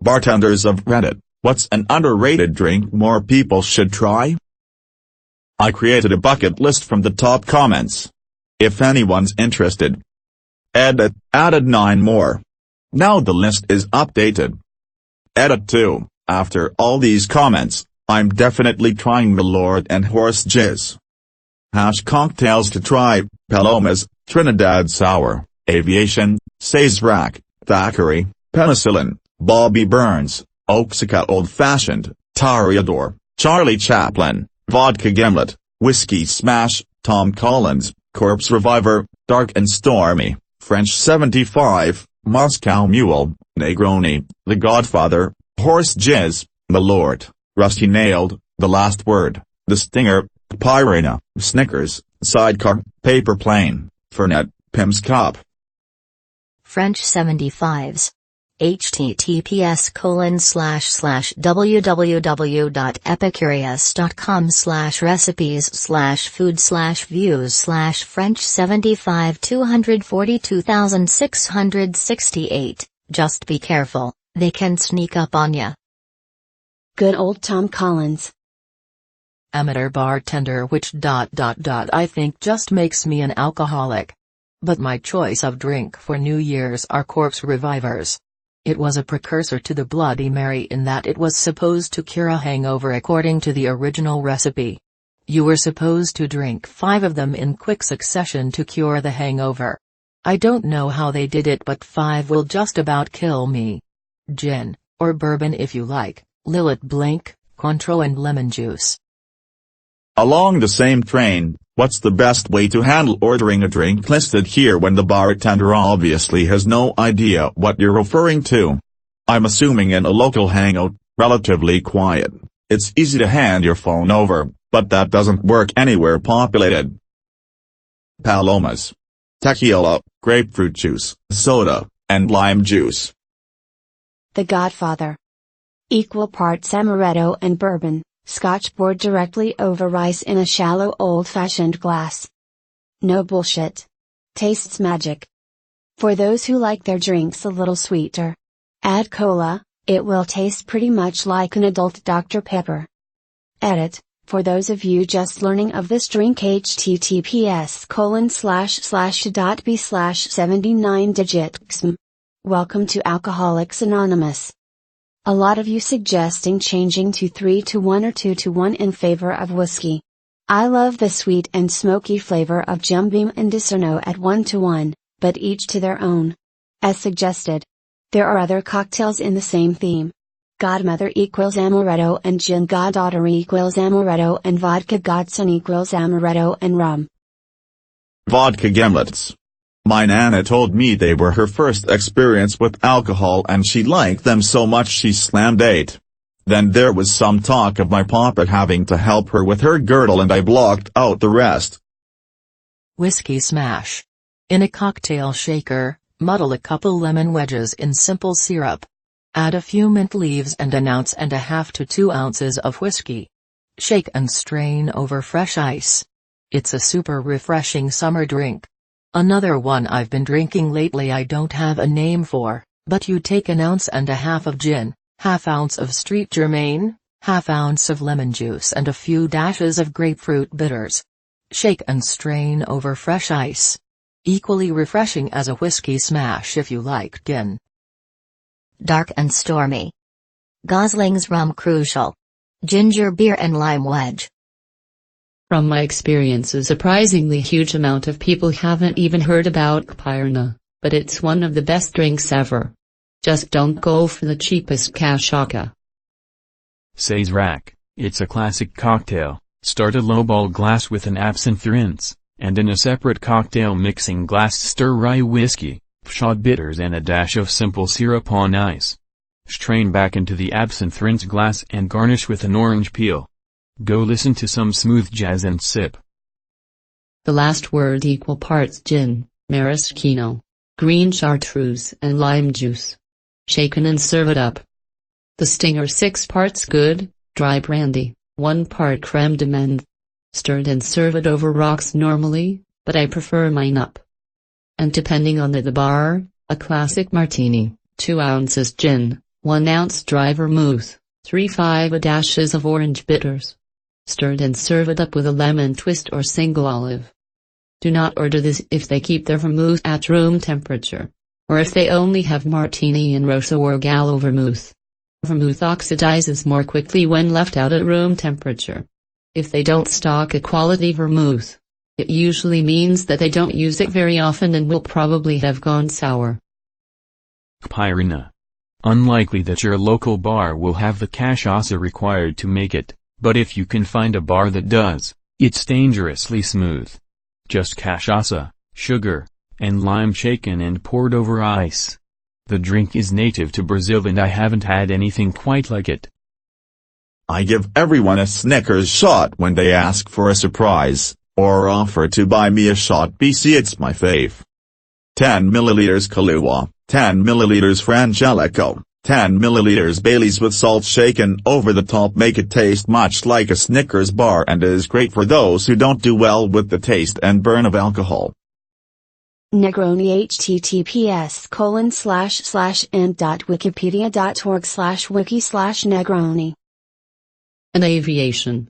Bartenders of Reddit, what's an underrated drink more people should try? I created a bucket list from the top comments. If anyone's interested. Edit, added 9 more. Now the list is updated. Edit 2, after all these comments, I'm definitely trying Malort and Horse Jizz. Hash cocktails to try, Palomas, Trinidad Sour, Aviation, Sazerac, Thackeray, Penicillin, Bobby Burns, Oaxaca Old Fashioned, Toreador, Charlie Chaplin, Vodka Gimlet, Whiskey Smash, Tom Collins, Corpse Reviver, Dark and Stormy, French 75, Moscow Mule, Negroni, The Godfather, Horse Jizz, Malort, Rusty Nailed, The Last Word, The Stinger, Pyrena, Snickers, Sidecar, Paper Plane, Fernet, Pim's Cup. French 75s. https://www.epicurious.com/recipes/food/views/French 75 242,668, just be careful, they can sneak up on ya. Good old Tom Collins. Amateur bartender which ... I think just makes me an alcoholic. But my choice of drink for New Year's are corpse revivers. It was a precursor to the Bloody Mary in that it was supposed to cure a hangover according to the original recipe. You were supposed to drink 5 of them in quick succession to cure the hangover. I don't know how they did it, but 5 will just about kill me. Gin, or bourbon if you like, Lillet Blanc, Cointreau and lemon juice. Along the same train, what's the best way to handle ordering a drink listed here when the bartender obviously has no idea what you're referring to? I'm assuming in a local hangout, relatively quiet, it's easy to hand your phone over, but that doesn't work anywhere populated. Palomas. Tequila, grapefruit juice, soda, and lime juice. The Godfather. Equal parts amaretto and bourbon. Scotch poured directly over rice in a shallow old-fashioned glass. No bullshit. Tastes magic. For those who like their drinks a little sweeter, add cola, it will taste pretty much like an adult Dr. Pepper. Edit, for those of you just learning of this drink https://b/79digitxm. Welcome to Alcoholics Anonymous. A lot of you suggesting changing to 3-to-1 or 2-to-1 in favor of whiskey. I love the sweet and smoky flavor of Jim Beam and Disaronno at 1-to-1, but each to their own. As suggested. There are other cocktails in the same theme. Godmother equals amaretto and gin, goddaughter equals amaretto and vodka, godson equals amaretto and rum. Vodka gimlets. My Nana told me they were her first experience with alcohol and she liked them so much she slammed 8. Then there was some talk of my papa having to help her with her girdle and I blocked out the rest. Whiskey smash. In a cocktail shaker, muddle a couple lemon wedges in simple syrup. Add a few mint leaves and 1.5 ounces to 2 ounces of whiskey. Shake and strain over fresh ice. It's a super refreshing summer drink. Another one I've been drinking lately I don't have a name for, but you take 1.5 ounces of gin, 1/2 ounce of street germain, 1/2 ounce of lemon juice and a few dashes of grapefruit bitters. Shake and strain over fresh ice. Equally refreshing as a whiskey smash if you like gin. Dark and stormy. Gosling's rum crucial. Ginger beer and lime wedge. From my experience, a surprisingly huge amount of people haven't even heard about Pyrena, but it's one of the best drinks ever. Just don't go for the cheapest cachaca. Sazerac, it's a classic cocktail. Start a lowball glass with an absinthe rinse, and in a separate cocktail mixing glass stir rye whiskey, pshaw bitters and a dash of simple syrup on ice. Strain back into the absinthe rinse glass and garnish with an orange peel. Go listen to some smooth jazz and sip. The Last Word equal parts gin, maraschino, green chartreuse and lime juice. Shaken and serve it up. The Stinger 6 parts good, dry brandy, 1 part creme de menthe. Stirred and serve it over rocks normally, but I prefer mine up. And depending on the bar, a classic martini, 2 ounces gin, 1 ounce dry vermouth, 3 dashes of orange bitters. Stirred and serve it up with a lemon twist or single olive. Do not order this if they keep their vermouth at room temperature, or if they only have martini and rosso or gallo vermouth. Vermouth oxidizes more quickly when left out at room temperature. If they don't stock a quality vermouth, it usually means that they don't use it very often and will probably have gone sour. Pyrina. Unlikely that your local bar will have the cachaça required to make it, but if you can find a bar that does, it's dangerously smooth. Just cachaça, sugar, and lime shaken and poured over ice. The drink is native to Brazil and I haven't had anything quite like it. I give everyone a Snickers shot when they ask for a surprise, or offer to buy me a shot. BC, it's my fave. 10 milliliters Kahlua, 10 milliliters Frangelico, 10 milliliters Baileys with salt shaken over the top make it taste much like a Snickers bar and is great for those who don't do well with the taste and burn of alcohol. Negroni https://n.wikipedia.org/wiki/Negroni. An aviation.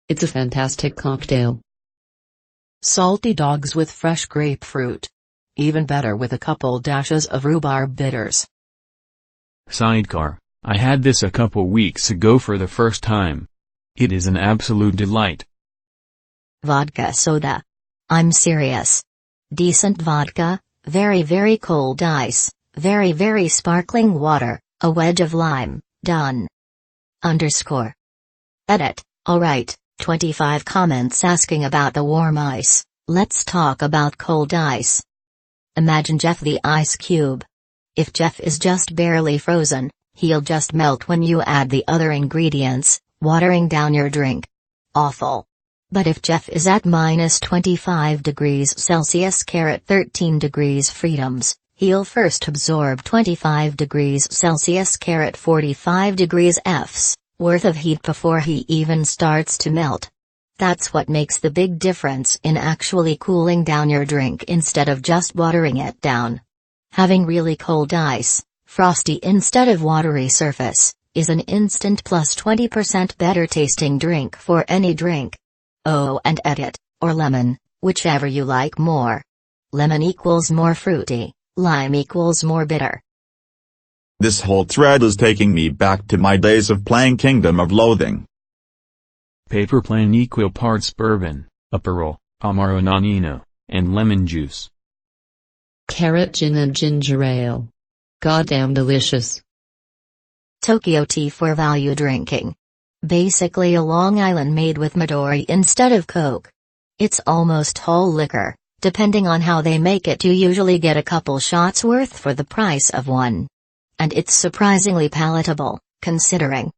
It's a fantastic cocktail. Salty dogs with fresh grapefruit. Even better with a couple dashes of rhubarb bitters. Sidecar, I had this a couple weeks ago for the first time. It is an absolute delight. Vodka soda. I'm serious. Decent vodka, very cold ice, very sparkling water, a wedge of lime, done. Edit, alright, 25 comments asking about the warm ice, let's talk about cold ice. Imagine Jeff the ice cube. If Jeff is just barely frozen, he'll just melt when you add the other ingredients, watering down your drink. Awful. But if Jeff is at minus 25 degrees Celsius (13 degrees freedoms), he'll first absorb 25 degrees Celsius (45 degrees Fs) worth of heat before he even starts to melt. That's what makes the big difference in actually cooling down your drink instead of just watering it down. Having really cold ice, frosty instead of watery surface, is an instant plus 20% better tasting drink for any drink. Oh, and edit, or lemon, whichever you like more. Lemon equals more fruity, lime equals more bitter. This whole thread is taking me back to my days of playing Kingdom of Loathing. Paper plane equal parts bourbon, Aperol, Amaro Nonino, and lemon juice. Carrot gin and ginger ale. Goddamn delicious. Tokyo tea for value drinking. Basically a Long Island made with Midori instead of Coke. It's almost whole liquor, depending on how they make it you usually get a couple shots worth for the price of one. And it's surprisingly palatable, considering.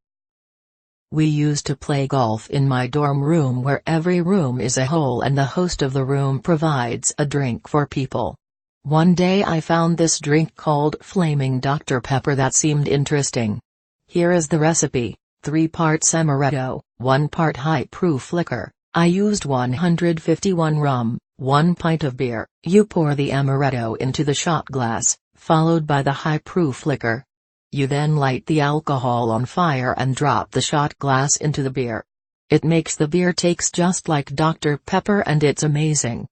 We used to play golf in my dorm room where every room is a hole and the host of the room provides a drink for people. One day I found this drink called Flaming Dr. Pepper that seemed interesting. Here is the recipe, 3 parts amaretto, 1 part high-proof liquor. I used 151 rum, 1 pint of beer. You pour the amaretto into the shot glass, followed by the high-proof liquor. You then light the alcohol on fire and drop the shot glass into the beer. It makes the beer taste just like Dr. Pepper and it's amazing.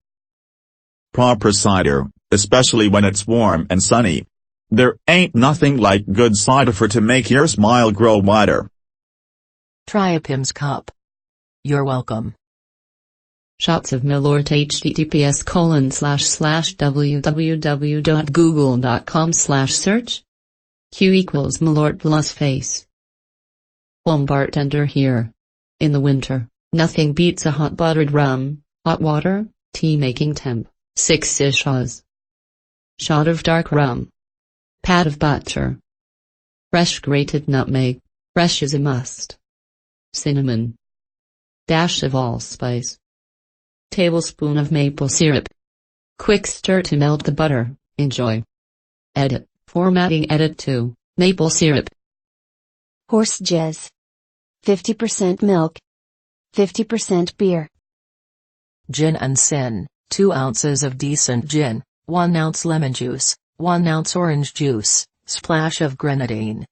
Proper cider, especially when it's warm and sunny. There ain't nothing like good cider to make your smile grow wider. Try a Pim's Cup. You're welcome. Shots of Malort https://www.google.com/search. Q equals Malort plus face. Bartender here. In the winter, nothing beats a hot buttered rum, hot water, tea making temp, 6-ish Oz. Shot of dark rum. Pat of butter. Fresh grated nutmeg, fresh is a must. Cinnamon. Dash of allspice. Tablespoon of maple syrup. Quick stir to melt the butter, enjoy. Edit, formatting edit to, maple syrup. Horse Jizz. 50% milk. 50% beer. Gin and sin, 2 ounces of decent gin, 1 ounce lemon juice, 1 ounce orange juice, splash of grenadine.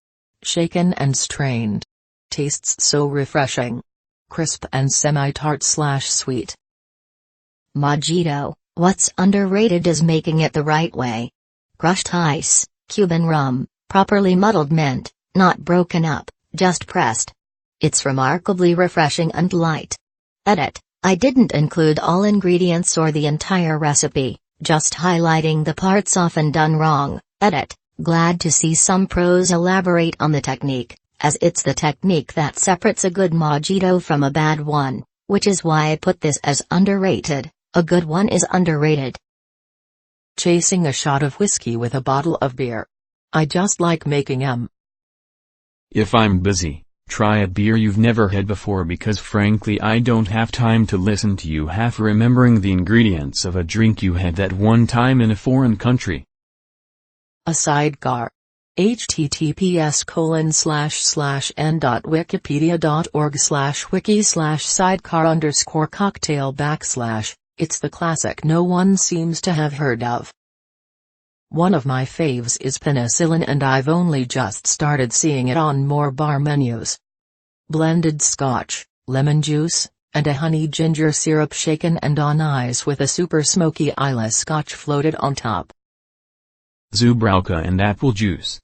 shaken and strained. Tastes so refreshing. Crisp and semi-tart/sweet. Mojito, what's underrated is making it the right way. Crushed ice, Cuban rum, properly muddled mint, not broken up, just pressed. It's remarkably refreshing and light. Edit: I didn't include all ingredients or the entire recipe, just highlighting the parts often done wrong. Edit: glad to see some pros elaborate on the technique, as it's the technique that separates a good mojito from a bad one, which is why I put this as underrated. A good one is underrated. Chasing a shot of whiskey with a bottle of beer. I just like making em. If I'm busy, try a beer you've never had before, because frankly I don't have time to listen to you half remembering the ingredients of a drink you had that one time in a foreign country. A sidecar. https://n.wikipedia.org/wiki/sidecar_cocktail/. It's the classic no one seems to have heard of. One of my faves is penicillin, and I've only just started seeing it on more bar menus. Blended scotch, lemon juice, and a honey ginger syrup shaken and on ice with a super smoky Islay scotch floated on top. Zubrowka and apple juice.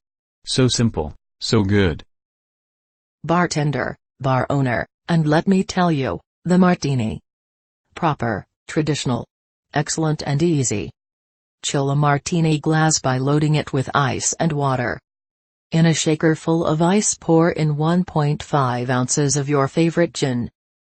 So simple, so good. Bartender, bar owner, and let me tell you, the martini. Proper, traditional, excellent and easy. Chill a martini glass by loading it with ice and water. In a shaker full of ice, pour in 1.5 ounces of your favorite gin.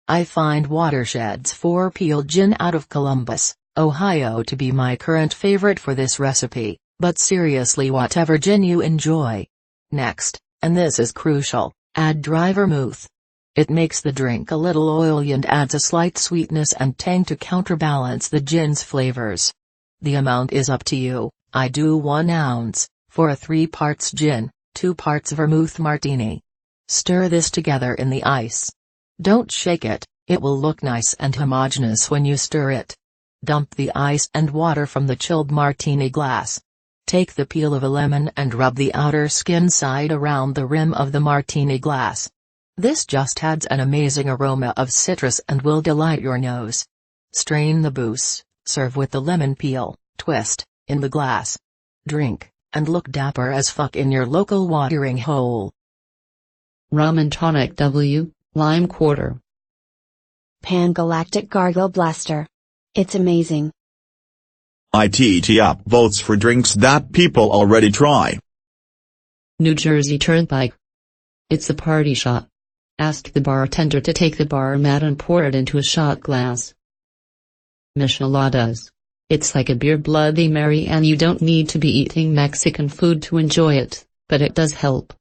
I find Watershed's 4 Peel Gin out of Columbus, Ohio to be my current favorite for this recipe, but seriously, whatever gin you enjoy. Next, and this is crucial, add dry vermouth. It makes the drink a little oily and adds a slight sweetness and tang to counterbalance the gin's flavors. The amount is up to you. I do 1 ounce, for a 3 parts gin, 2 parts vermouth martini. Stir this together in the ice. Don't shake it, it will look nice and homogeneous when you stir it. Dump the ice and water from the chilled martini glass. Take the peel of a lemon and rub the outer skin side around the rim of the martini glass. This just adds an amazing aroma of citrus and will delight your nose. Strain the booze, serve with the lemon peel, twist, in the glass. Drink, and look dapper as fuck in your local watering hole. Rum and tonic W, lime quarter. Pan-Galactic Gargle Blaster. It's amazing. ITT votes for drinks that people already try. New Jersey Turnpike. It's a party shot. Ask the bartender to take the bar mat and pour it into a shot glass. Micheladas. It's like a beer Bloody Mary, and you don't need to be eating Mexican food to enjoy it, but it does help.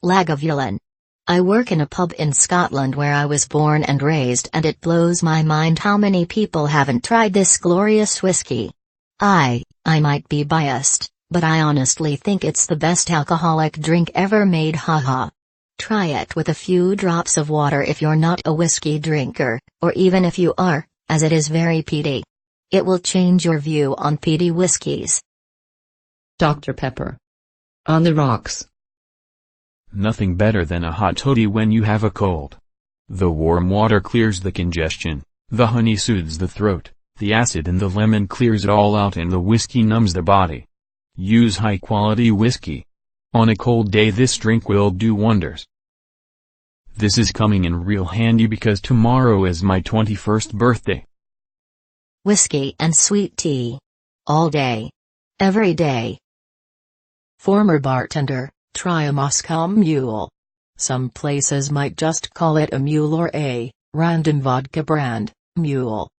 Lagavulin. I work in a pub in Scotland where I was born and raised, and it blows my mind how many people haven't tried this glorious whiskey. I might be biased, but I honestly think it's the best alcoholic drink ever made, haha. Try it with a few drops of water if you're not a whiskey drinker, or even if you are, as it is very peaty. It will change your view on peaty whiskeys. Dr. Pepper. On the rocks. Nothing better than a hot toddy when you have a cold. The warm water clears the congestion, the honey soothes the throat, the acid in the lemon clears it all out, and the whiskey numbs the body. Use high-quality whiskey. On a cold day this drink will do wonders. This is coming in real handy because tomorrow is my 21st birthday. Whiskey and sweet tea. All day. Every day. Former bartender, try a Moscow Mule. Some places might just call it a mule or a random vodka brand, mule.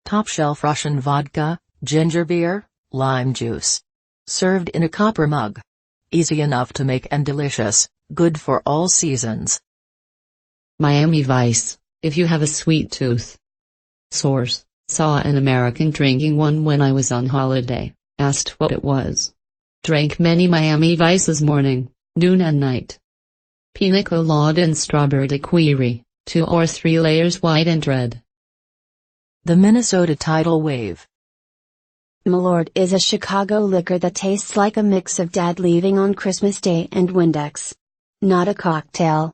Top shelf Russian vodka, ginger beer, lime juice. Served in a copper mug. Easy enough to make and delicious, good for all seasons. Miami Vice, if you have a sweet tooth. Source, saw an American drinking one when I was on holiday, asked what it was. Drank many Miami Vices morning, noon and night. Pina colada and strawberry daiquiri, 2 or 3 layers white and red. The Minnesota tidal wave. Malort is a Chicago liquor that tastes like a mix of Dad leaving on Christmas Day and Windex. Not a cocktail,